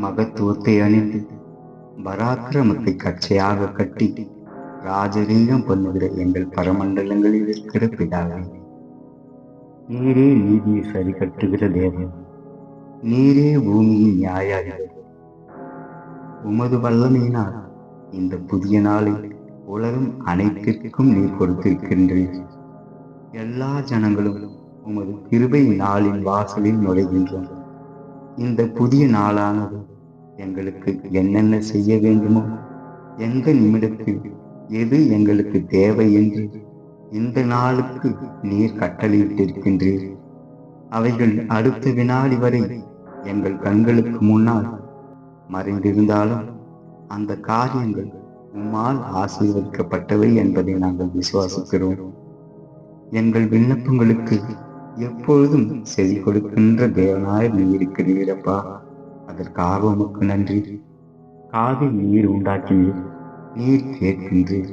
மகத்துவத்தை அணிந்து பராக்கிரமத்தை கச்சையாக கட்டி ராஜரீகம் பண்ணுகிற எங்கள் பரமண்டலங்களில் இருக்கிற பிதாவே, நீரே நீதியை சரி கட்டுகிற தேவன், நீரே பூமியின் நியாய அதிபதி. உமது வல்லமையினால் இந்த புதிய நாளை உலகம் அனைத்திற்கும் நீர் கொடுத்திருக்கின்றீர். எல்லா ஜனங்களும் உமது கிருபை நாளின் வாசலில் நுழைகின்றோம். இந்த புதிய நாளானது எங்களுக்கு என்னென்ன செய்ய வேண்டுமோ, எந்த நிமிடத்தில் எது எங்களுக்கு தேவை என்று இந்த நாளுக்கு நீர் கட்டளையிட்டிருக்கின்றீர். அவைகள் அடுத்த வினாடி வரை எங்கள் கண்களுக்கு முன்னால் மறைந்திருந்தாலும் அந்த காரியங்கள் உம்மால் ஆசீர்வதிக்கப்பட்டவை என்பதை நாங்கள் விசுவாசிக்கிறோம். எங்கள் விண்ணப்பங்களுக்கு எப்பொழுதும் செவி கொடுக்கின்ற தேவனாய் நீ இருக்கிறீரப்பா. அதற்காக உமக்கு நன்றி. காதில் நீர் உண்டாக்கினீர், நீர் கேட்கின்றீர்.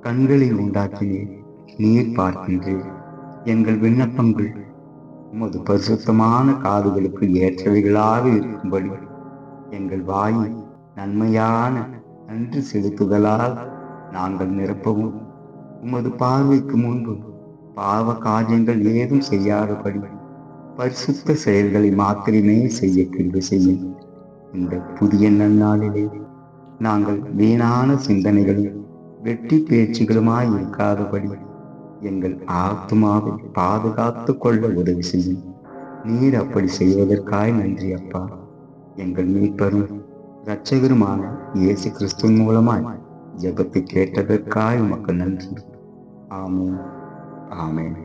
கண்களை உண்டாக்கினீர், நீர் பார்க்கின்றீர். எங்கள் விண்ணப்பங்கள் உமது பரிசுத்தமான காதுகளுக்கு ஏற்றவைகளாக இருக்கும்படி எங்கள் வாயை நன்மையான நன்றி செலுத்துதலால் நாங்கள் நிரப்பவும், உமது பார்வைக்கு முன்பு பாவ காரியங்கள் ஏதும் செய்யாதபடி பரிசுத்த செயல்களை மாத்திரமே செய்ய கிருபை செய்யும். இந்த புதிய நன்னாளிலே நாங்கள் வீணான சிந்தனைகளும் வெட்டி பேச்சுகளுமாய் இருக்காதபடி எங்கள் ஆத்மாவை பாதுகாத்து கொள்ள உதவி செய்யும். நீர் அப்படி செய்வதற்காய் நன்றி அப்பா. எங்கள் மீட்பரும் இரட்சகருமான இயேசு கிறிஸ்து மூலமாய் ஜெபத்தை கேட்டதற்காய் உமக்கு நன்றி. ஆமென், ஆமென்.